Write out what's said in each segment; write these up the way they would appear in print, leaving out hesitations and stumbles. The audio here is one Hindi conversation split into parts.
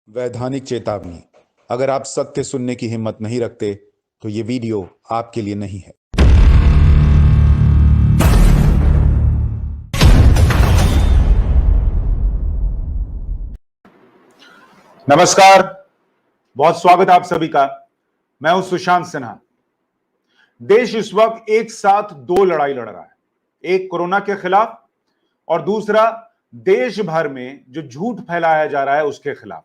वैधानिक चेतावनी। अगर आप सत्य सुनने की हिम्मत नहीं रखते तो ये वीडियो आपके लिए नहीं है। नमस्कार, बहुत स्वागत आप सभी का। मैं हूं सुशांत सिन्हा। देश इस वक्त एक साथ दो लड़ाई लड़ रहा है, एक कोरोना के खिलाफ और दूसरा देश भर में जो झूठ फैलाया जा रहा है उसके खिलाफ।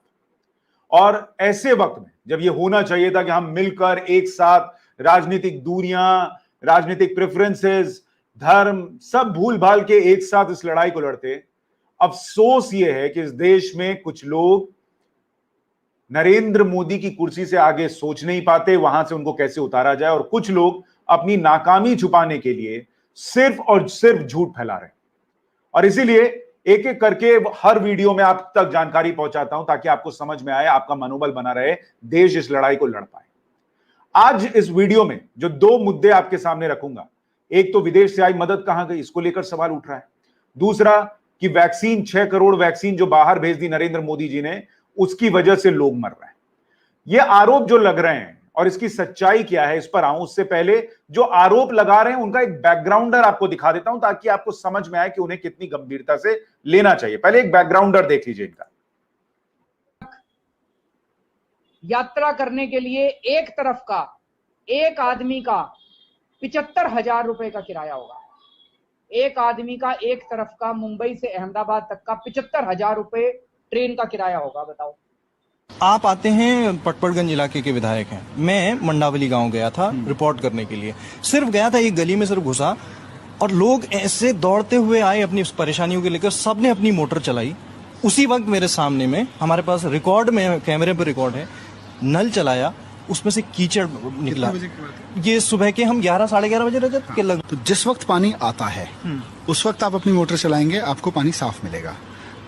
और ऐसे वक्त में जब यह होना चाहिए था कि हम मिलकर एक साथ राजनीतिक दूरियां, राजनीतिक प्रेफरेंसेस, धर्म सब भूल भाल के एक साथ इस लड़ाई को लड़ते, अफसोस यह है कि इस देश में कुछ लोग नरेंद्र मोदी की कुर्सी से आगे सोच नहीं पाते, वहां से उनको कैसे उतारा जाए, और कुछ लोग अपनी नाकामी छुपाने के लिए सिर्फ और सिर्फ झूठ फैला रहे हैं। और इसीलिए एक एक करके हर वीडियो में आप तक जानकारी पहुंचाता हूं ताकि आपको समझ में आए, आपका मनोबल बना रहे, देश इस लड़ाई को लड़ पाए। आज इस वीडियो में जो दो मुद्दे आपके सामने रखूंगा, एक तो विदेश से आई मदद कहां गई, इसको लेकर सवाल उठ रहा है। दूसरा कि वैक्सीन 6 करोड़ वैक्सीन जो बाहर भेज दी नरेंद्र मोदी जी ने, उसकी वजह से लोग मर रहे हैं। ये आरोप जो लग रहे हैं और इसकी सच्चाई क्या है, इस पर आऊं उससे पहले जो आरोप लगा रहे हैं उनका एक बैकग्राउंडर आपको दिखा देता हूं ताकि आपको समझ में आए कि उन्हें कितनी गंभीरता से लेना चाहिए। पहले एक बैकग्राउंडर देख लीजिए इनका। यात्रा करने के लिए एक तरफ का एक आदमी का 75,000 रुपए का किराया होगा। एक आदमी का एक तरफ का मुंबई से अहमदाबाद तक का 75,000 रुपए ट्रेन का किराया होगा। बताओ। आप आते हैं पटपड़गंज इलाके के विधायक हैं। मैं मंडावली गांव गया था रिपोर्ट करने के लिए। सिर्फ गया था, एक गली में सिर्फ घुसा और लोग ऐसे दौड़ते हुए आए अपनी परेशानियों के लेकर। सबने अपनी मोटर चलाई। उसी वक्त मेरे सामने में, हमारे पास रिकॉर्ड में, कैमरे पर रिकॉर्ड है, नल चलाया, उसमें से कीचड़ निकला। ये सुबह के हम 11 साढ़े 11 बजे रजत के लग। तो जिस वक्त पानी आता है उस वक्त आप अपनी मोटर चलाएंगे, आपको पानी साफ मिलेगा।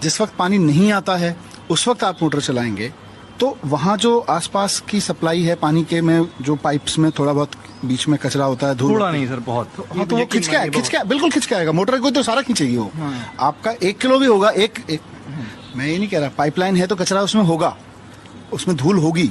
जिस वक्त पानी नहीं आता है उस वक्त आप मोटर चलाएंगे तो वहाँ जो आसपास की सप्लाई है पानी के में, जो पाइप्स में थोड़ा बहुत बीच में कचरा होता है, धूल, थोड़ा नहीं सर, बहुत। हाँ, तो वो खिंच के बिल्कुल खिंच के आएगा। मोटर कोई तो सारा खींचेगी वो। आपका 1 किलो भी होगा, मैं ये नहीं कह रहा, पाइपलाइन है तो कचरा उसमें होगा, उसमें धूल होगी।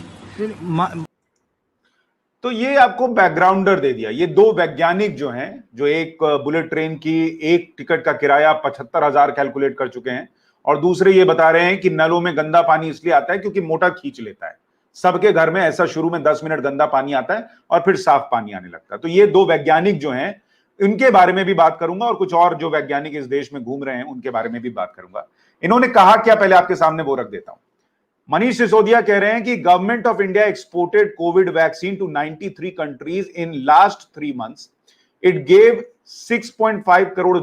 तो ये आपको बैकग्राउंडर दे दिया। ये दो वैज्ञानिक जो हैं, जो एक बुलेट ट्रेन की एक टिकट का किराया 75,000 कैलकुलेट कर चुके हैं, और दूसरे ये बता रहे हैं कि नलों में गंदा पानी इसलिए आता है क्योंकि मोटर खींच लेता है। सबके घर में ऐसा शुरू में 10 मिनट गंदा पानी आता है और फिर साफ पानी आने लगता है। तो ये दो वैज्ञानिक जो हैं, इनके बारे में भी बात करूंगा, और कुछ और जो वैज्ञानिक इस देश में घूम रहे हैं उनके बारे में भी बात करूंगा। इन्होंने कहा क्या, पहले आपके सामने वो रख देता हूं। मनीष सिसोदिया कह रहे हैं कि government of India exported covid vaccine to 93 countries in last 3 months. It gave 6.5 crore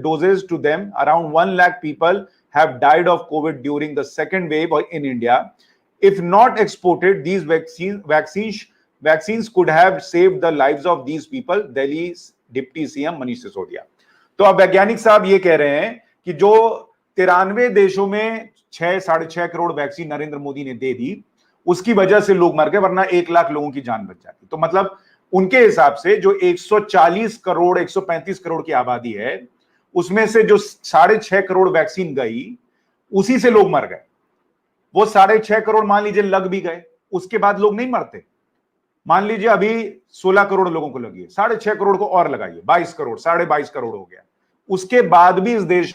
doses to them. Around 1 lakh people have died of COVID during the second wave in India. If not exported, these vaccines could have saved the lives of these people. Delhi's deputy CM Manish Sisodia. तो अब वैज्ञानिक साहब ये कह रहे हैं कि जो 93 देशों में 6-6.5 करोड़ वैक्सीन नरेंद्र मोदी ने दे दी, उसकी वजह से लोग मर गए, वरना 1 लाख लोगों की जान बच जाती। तो मतलब उनके हिसाब से जो 140 करोड़ 135 करोड़ की आबादी है, उसमें से जो 6.5 करोड़ वैक्सीन गई, उसी से लोग मर गए। वो 6.5 करोड़ मान लीजिए लग भी गए, उसके बाद लोग नहीं मरते। मान लीजिए अभी 16 करोड़ लोगों को लगी है, 6.5 करोड़ को और लगाइए, 22 करोड़, 22.5 करोड़ हो गया। उसके बाद भी इस देश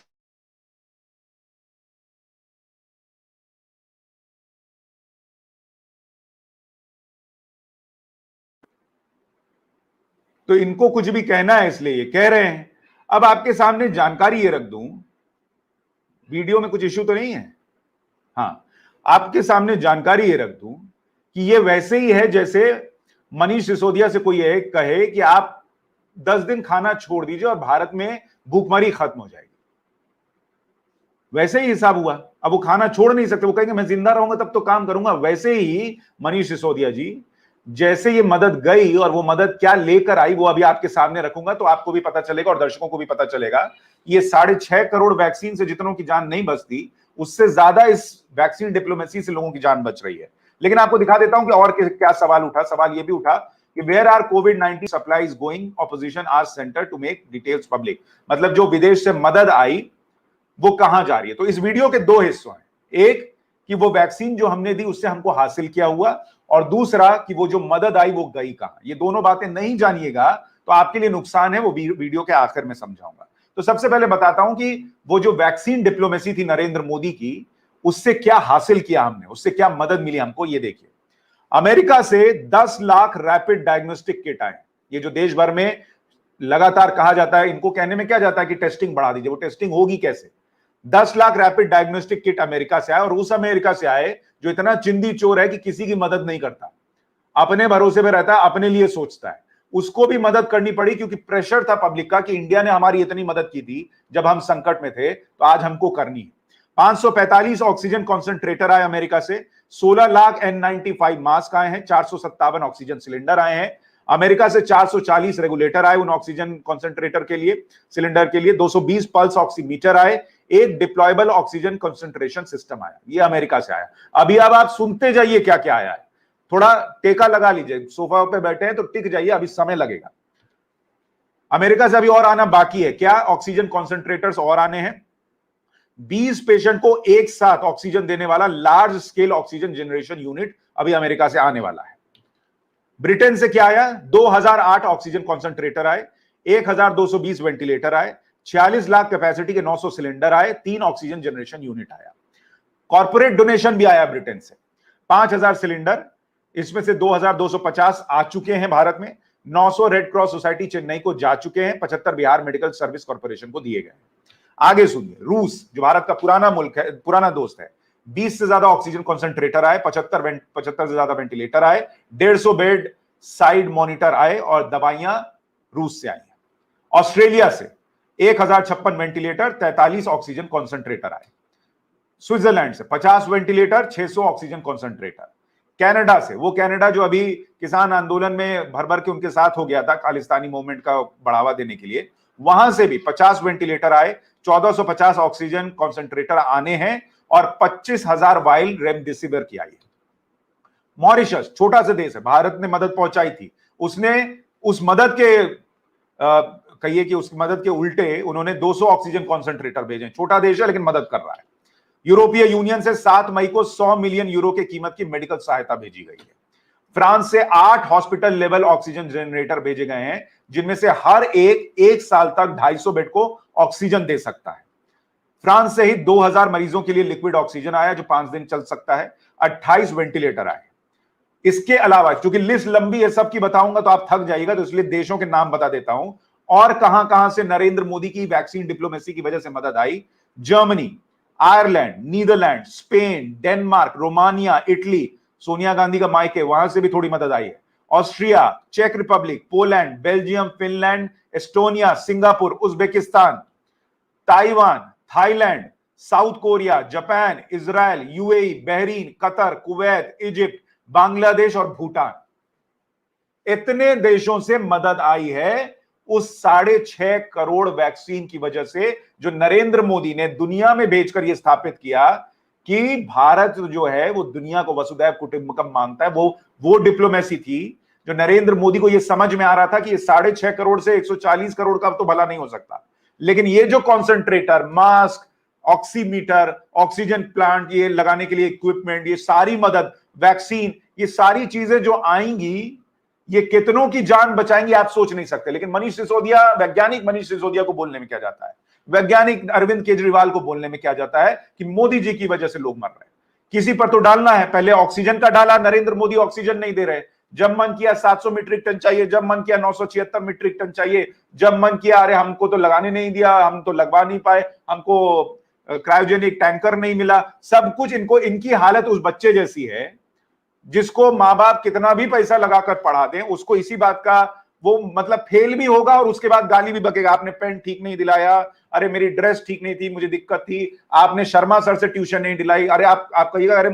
तो इनको कुछ भी कहना है इसलिए ये कह रहे हैं। अब आपके सामने जानकारी ये रख दूं, वीडियो में कुछ इश्यू तो नहीं है। हाँ, आपके सामने जानकारी ये रख दूं कि ये वैसे ही है जैसे मनीष सिसोदिया से कोई ये कहे कि आप 10 दिन खाना छोड़ दीजिए और भारत में भूखमरी खत्म हो जाएगी। वैसे ही हिसाब हुआ। अब वो खाना छोड़ नहीं सकते, वो कहेंगे मैं जिंदा रहूंगा तब तो काम करूंगा। वैसे ही मनीष सिसोदिया जी, जैसे ये मदद गई और वो मदद क्या लेकर आई, वो अभी आपके सामने रखूंगा, तो आपको भी पता चलेगा और दर्शकों को भी पता चलेगा। ये 6.5 करोड़ वैक्सीन से जितनों की जान नहीं बचती, उससे ज्यादा इस वैक्सीन डिप्लोमेसी से लोगों की जान बच रही है। लेकिन आपको दिखा देता हूं कि और क्या सवाल उठा। सवाल ये भी उठा कि वेयर आर कोविड-19 supplies going, opposition asked centre to make details public. मतलब जो विदेश से मदद आई वो कहां जा रही है। तो इस वीडियो के दो हिस्से हैं। एक कि वो वैक्सीन जो हमने दी उससे हमको हासिल क्या हुआ, और दूसरा कि वो जो मदद आई वो गई कहां। ये दोनों बातें नहीं जानिएगा तो आपके लिए नुकसान है, वो वीडियो के आखिर में समझाऊंगा। तो सबसे पहले बताता हूं कि वो जो वैक्सीन डिप्लोमेसी थी नरेंद्र मोदी की, उससे क्या हासिल किया हमने, उससे क्या मदद मिली हमको, ये देखिए। अमेरिका से 10 लाख रैपिड डायग्नोस्टिक किट आए। ये जो देश भर में लगातार कहा जाता है, इनको कहने में क्या जाता है कि टेस्टिंग बढ़ा दीजिए, वो टेस्टिंग होगी कैसे? 10 lakh rapid diagnostic kit America से आए, और उस अमेरिका से आए जो इतना चिंदी चोर है कि किसी की मदद नहीं करता, अपने भरोसे पे रहता है, अपने लिए सोचता है। उसको भी मदद करनी पड़ी क्योंकि प्रेशर था पब्लिक का कि इंडिया ने हमारी इतनी मदद की थी जब हम संकट में थे, तो आज हमको करनी है। 545 ऑक्सीजन कॉन्सेंट्रेटर आए अमेरिका से, 16 लाख N95 मास्क आए हैं, 457 ऑक्सीजन सिलेंडर आए हैं। अमेरिका से 440 रेगुलेटर आए उन ऑक्सीजन कॉन्सेंट्रेटर के लिए, सिलेंडर के लिए। 220 पल्स ऑक्सीमीटर आए, एक डिप्लॉयबल ऑक्सीजन कंसंट्रेशन सिस्टम आया। ये अमेरिका से आया। अभी अब आप सुनते जाइए क्या क्या आया है, थोड़ा टेका लगा लीजिए, सोफा पे बैठे हैं तो टिक जाइए, अभी समय लगेगा। अमेरिका से अभी और आना बाकी है। क्या ऑक्सीजन कॉन्सेंट्रेटर्स और आने हैं। 20 पेशेंट को एक साथ ऑक्सीजन देने वाला large scale oxygen generation unit अभी अमेरिका से आने वाला है। ब्रिटेन से क्या आया, 2008 ऑक्सीजन कॉन्सेंट्रेटर आए, 1220 वेंटिलेटर आए, 46 लाख कैपेसिटी के 900 सिलेंडर आए, 3 ऑक्सीजन जनरेशन यूनिट आया। कॉर्पोरेट डोनेशन भी आया ब्रिटेन से, 5000 सिलेंडर, इसमें से 2250 आ चुके हैं भारत में, 900 रेड क्रॉस सोसाइटी चेन्नई को जा चुके हैं, 75 बिहार मेडिकल सर्विस कॉर्पोरेशन को दिए गए। आगे सुनिए, रूस जो भारत का पुराना मुल्क है, पुराना दोस्त है, 20 से ज्यादा ऑक्सीजन कॉन्सेंट्रेटर आए, 75 से ज्यादा वेंटिलेटर आए, 150 बेड साइड मॉनिटर आए, और दवाइयां रूस से आई हैं। ऑस्ट्रेलिया से 1056 वेंटिलेटर, 43 ऑक्सीजन कॉन्सेंट्रेटर आए। स्विट्जरलैंड से 50 वेंटिलेटर, 600 ऑक्सीजन कॉन्सेंट्रेटर। कनाडा से, वो कनाडा जो अभी किसान आंदोलन में भर भर के उनके साथ हो गया था खालिस्तानी मूवमेंट का बढ़ावा देने के लिए, वहां से भी 50 वेंटिलेटर आए, 1450 ऑक्सीजन कॉन्सेंट्रेटर आने हैं, और 25,000 वाइल रेमडेसिविर की आई है। मॉरिशस छोटा सा देश है, भारत ने मदद पहुंचाई थी, उसने उस मदद के कहिए कि उस मदद के उल्टे उन्होंने 200 ऑक्सीजन कॉन्सेंट्रेटर भेजे। छोटा देश है लेकिन मदद कर रहा है। यूरोपीय यूनियन से 7 मई को 100 मिलियन यूरो के कीमत की मेडिकल सहायता भेजी गई है। फ्रांस से 8 हॉस्पिटल लेवल ऑक्सीजन जनरेटर भेजे गए हैं, जिनमें से हर एक साल तक 250 बेड को ऑक्सीजन दे सकता है। फ्रांस से ही 2000 मरीजों के लिए लिक्विड ऑक्सीजन आया जो 5 दिन चल सकता है। 28 वेंटिलेटर आए। इसके अलावा, क्योंकि लिस्ट लंबी है, सबकी बताऊंगा तो आप थक जाइएगा, तो इसलिए देशों के नाम बता देता हूं और कहां कहां से नरेंद्र मोदी की वैक्सीन डिप्लोमेसी की वजह से मदद आई। Germany, Ireland, Netherlands, Spain, Denmark, Romania, Italy, Sonia Gandhi का मायके, वहां से भी थोड़ी मदद आई है। ऑस्ट्रिया, चेक Republic, Poland, Belgium, Finland, Estonia, Singapore, Uzbekistan, Taiwan, Thailand, South Korea, Japan, Israel, UAE, Bahrain, Qatar, Kuwait, Egypt, Bangladesh और भूटान, इतने देशों से मदद आई है उस 6.5 करोड़ वैक्सीन की वजह से, जो नरेंद्र मोदी ने दुनिया में भेजकर यह स्थापित किया कि भारत जो है वो दुनिया को वसुधैव कुटुंबकम मानता है। वो डिप्लोमेसी थी जो नरेंद्र मोदी को यह समझ में आ रहा था कि ये 6.5 करोड़ से 140 करोड़ का तो भला नहीं हो सकता, लेकिन ये जो concentrator, mask, oximeter, oxygen plant, ये लगाने के लिए इक्विपमेंट, ये सारी मदद, वैक्सीन, ये सारी चीजें जो आएंगी, ये कितनों की जान बचाएंगी आप सोच नहीं सकते। लेकिन मनीष सिसोदिया, वैज्ञानिक मनीष सिसोदिया को बोलने में क्या जाता है, वैज्ञानिक अरविंद केजरीवाल को बोलने में क्या जाता है कि मोदी जी की वजह से लोग मर रहे हैं। किसी पर तो डालना है, पहले ऑक्सीजन का डाला, नरेंद्र मोदी ऑक्सीजन नहीं दे रहे। जब मन किया 700 मीट्रिक टन चाहिए, जब मन किया 976 मीट्रिक टन चाहिए, जब मन किया अरे हमको तो लगाने नहीं दिया, हम तो लगवा नहीं पाए, हमको क्रायोजेनिक टैंकर नहीं मिला। सब कुछ इनकी हालत उस बच्चे जैसी है जिसको माँ बाप कितना भी पैसा लगाकर पढ़ा दें, उसको इसी बात का वो मतलब फेल भी होगा और उसके बाद गाली भी बकेगा, आपने पेन ठीक नहीं दिलाया, अरे मेरी ड्रेस ठीक नहीं थी, मुझे दिक्कत थी, आपने शर्मा सर से ट्यूशन नहीं दिलाई, अरे आप कहिएगा अरे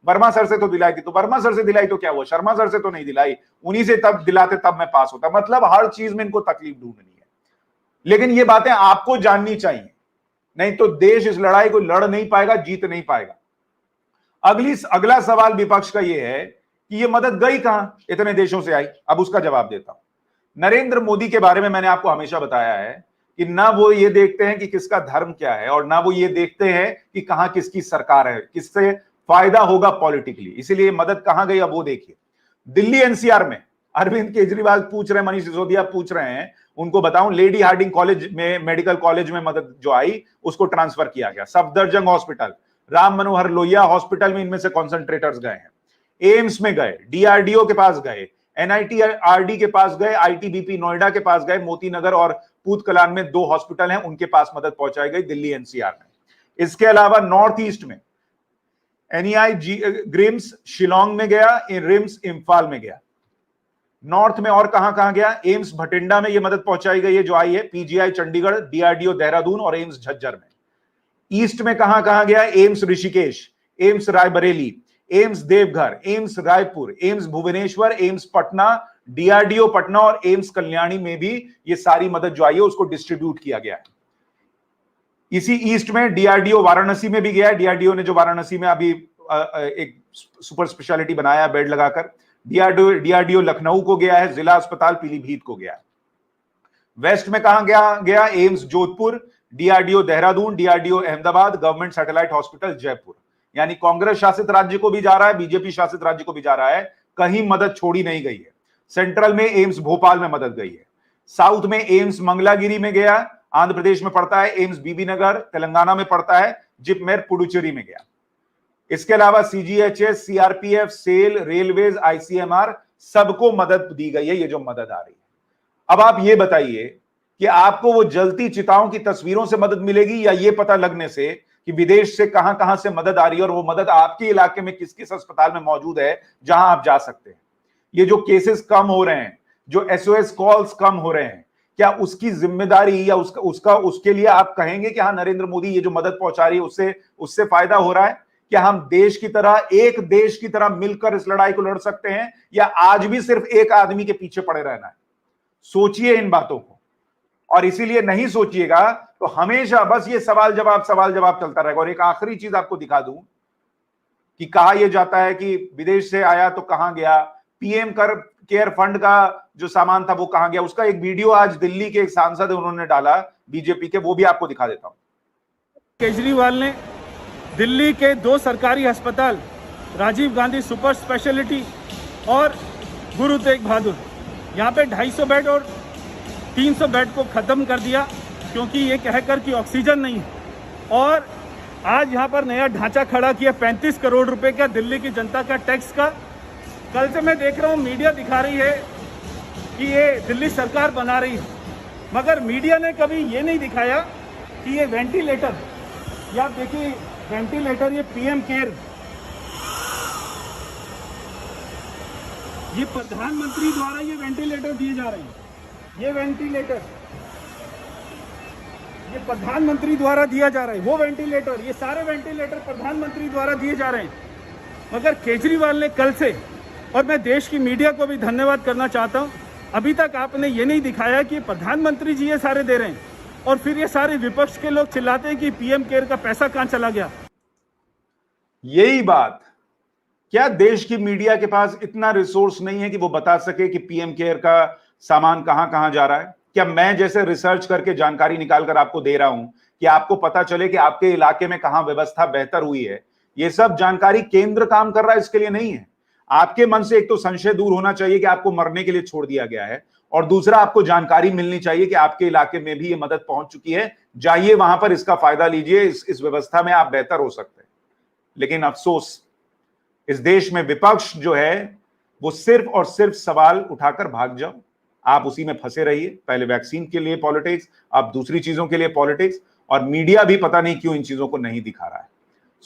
वर्मा सर से तो दिलाई थी, तो वर्मा सर से दिलाई तो क्या हुआ, शर्मा सर से तो नहीं दिलाई, उन्हीं से तब दिलाते तब मैं पास होता। मतलब हर चीज में इनको तकलीफ ढूंढनी है। लेकिन ये बातें आपको जाननी चाहिए, नहीं तो देश इस लड़ाई को लड़ नहीं पाएगा, जीत नहीं पाएगा। अगला सवाल विपक्ष का यह है कि यह मदद गई कहां, इतने देशों से आई। अब उसका जवाब देता हूं। नरेंद्र मोदी के बारे में मैंने आपको हमेशा बताया है कि ना वो ये देखते हैं कि किसका धर्म क्या है और ना वो ये देखते हैं कि कहां किसकी सरकार है, किससे फायदा होगा पॉलिटिकली। इसीलिए मदद कहां गई अब वो देखिए। दिल्ली एनसीआर में अरविंद केजरीवाल पूछ रहे हैं, मनीष सिसोदिया पूछ रहे हैं, उनको बताऊं, लेडी हार्डिंग कॉलेज में, मेडिकल कॉलेज में मदद जो आई उसको ट्रांसफर किया गया। सफदरजंग हॉस्पिटल, राम मनोहर लोहिया हॉस्पिटल में इनमें से कॉन्सेंट्रेटर्स गए हैं, एम्स में गए, डीआरडीओ के पास गए, एनआईटी-आरडी के पास गए, आईटीबीपी नोएडा के पास गए, मोती नगर और पूतकलान में 2 हॉस्पिटल हैं, उनके पास मदद पहुंचाई गई दिल्ली एनसीआर में। इसके अलावा नॉर्थ ईस्ट में एनईआई ग्रिम्स शिलोंग में गया, रिम्स इंफाल में गया। नॉर्थ में और कहां कहां गया? एम्स भटिंडा में ये मदद पहुंचाई गई है जो आई है, पीजीआई चंडीगढ़, डीआरडीओ देहरादून और एम्स झज्जर में। ईस्ट में कहां कहां गया? एम्स ऋषिकेश, एम्स रायबरेली, एम्स देवघर, एम्स रायपुर, एम्स भुवनेश्वर, एम्स पटना, डीआरडीओ पटना और एम्स कल्याणी में भी ये सारी मदद जो आई है उसको डिस्ट्रीब्यूट किया गया है। इसी ईस्ट में डीआरडीओ वाराणसी में भी गया है। डीआरडीओ ने जो वाराणसी में अभी एक सुपर स्पेशलिटी बनाया बेड लगाकर, डीआरडीओ लखनऊ को गया है, जिला अस्पताल पीलीभीत को गया है। वेस्ट में कहां गया? AIIMS Jodhpur, DRDO Dehradun, DRDO Ahmedabad, government satellite hospital Jaipur. यानी कांग्रेस शासित राज्य को भी जा रहा है, बीजेपी शासित राज्य को भी जा रहा है, कहीं मदद छोड़ी नहीं गई है। सेंट्रल में एम्स भोपाल में मदद गई है, साउथ में एम्स मंगलागिरी में गया, आंध्र प्रदेश में पड़ता है, एम्स बीबी नगर तेलंगाना में पड़ता है, जिपमेर पुडुचेरी में गया। इसके अलावा CGHS, CRPF, SAIL, railways, ICMR, सबको मदद दी गई है। ये जो मदद आ रही है, अब आप ये बताइए कि आपको वो जलती चिताओं की तस्वीरों से मदद मिलेगी या ये पता लगने से कि विदेश से कहां कहां से मदद आ रही है और वो मदद आपके इलाके में किस किस अस्पताल में मौजूद है जहां आप जा सकते हैं। ये जो केसेस कम हो रहे हैं, जो एसओएस कॉल्स कम हो रहे हैं, क्या उसकी जिम्मेदारी या उसके लिए आप कहेंगे कि हाँ नरेंद्र मोदी ये जो मदद पहुंचा रही है उससे फायदा हो रहा है? क्या हम देश की तरह, एक देश की तरह मिलकर इस लड़ाई को लड़ सकते हैं या आज भी सिर्फ एक आदमी के पीछे पड़े रहना है? सोचिए इन बातों को, और इसीलिए नहीं सोचिएगा तो हमेशा बस ये सवाल जवाब चलता रहेगा। और एक आखिरी चीज आपको दिखा दूं कि कहा यह जाता है कि विदेश से आया तो कहां गया, पीएम केयर फंड का जो सामान था वो कहां गया, उसका एक वीडियो आज दिल्ली के एक सांसद उन्होंने डाला बीजेपी के, वो भी आपको दिखा देता हूं। केजरीवाल ने दिल्ली के 2 सरकारी अस्पताल, राजीव गांधी सुपर स्पेशलिटी और गुरु तेग बहादुर, यहाँ पे 250 बेड और 300 बेड को खत्म कर दिया क्योंकि ये कहकर कि ऑक्सीजन नहीं है। और आज यहाँ पर नया ढांचा खड़ा किया 35 करोड़ रुपए का दिल्ली की जनता का टैक्स का। कल से मैं देख रहा हूँ मीडिया दिखा रही है कि ये दिल्ली सरकार बना रही है, मगर मीडिया ने कभी ये नहीं दिखाया कि ये वेंटिलेटर, या आप देखिए वेंटिलेटर, ये पीएम केयर, ये प्रधानमंत्री द्वारा ये वेंटिलेटर दिए जा रहे हैं। ये वेंटिलेटर ये प्रधानमंत्री द्वारा दिया जा रहा है, वो वेंटिलेटर, ये सारे वेंटिलेटर प्रधानमंत्री द्वारा दिए जा रहे हैं। मगर केजरीवाल ने कल से, और मैं देश की मीडिया को भी धन्यवाद करना चाहता हूं, अभी तक आपने ये नहीं दिखाया कि प्रधानमंत्री जी ये सारे दे रहे हैं और फिर ये सारे विपक्ष के लोग चिल्लाते हैं कि पीएम केयर का पैसा कहां चला गया। यही बात, क्या देश की मीडिया के पास इतना रिसोर्स नहीं है कि वो बता सके कि पीएम केयर का सामान कहां कहां जा रहा है? क्या मैं जैसे रिसर्च करके जानकारी निकालकर आपको दे रहा हूं कि आपको पता चले कि आपके इलाके में कहां व्यवस्था बेहतर हुई है? ये सब जानकारी केंद्र काम कर रहा है, इसके लिए नहीं है। आपके मन से एक तो संशय दूर होना चाहिए कि आपको मरने के लिए छोड़ दिया गया है, और दूसरा आपको जानकारी मिलनी चाहिए कि आपके इलाके में भी ये मदद पहुंच चुकी है, जाइए वहां पर इसका फायदा लीजिए, इस व्यवस्था में आप बेहतर हो सकते हैं। लेकिन अफसोस, इस देश में विपक्ष जो है वो सिर्फ और सिर्फ सवाल उठाकर भाग जाओ, आप उसी में फंसे रहिए। पहले वैक्सीन के लिए पॉलिटिक्स, अब दूसरी चीजों के लिए पॉलिटिक्स, और मीडिया भी पता नहीं क्यों इन चीजों को नहीं दिखा रहा है।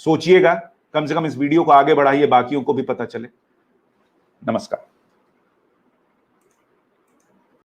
सोचिएगा, कम से कम इस वीडियो को आगे बढ़ाइए, बाकियों को भी पता चले। नमस्कार।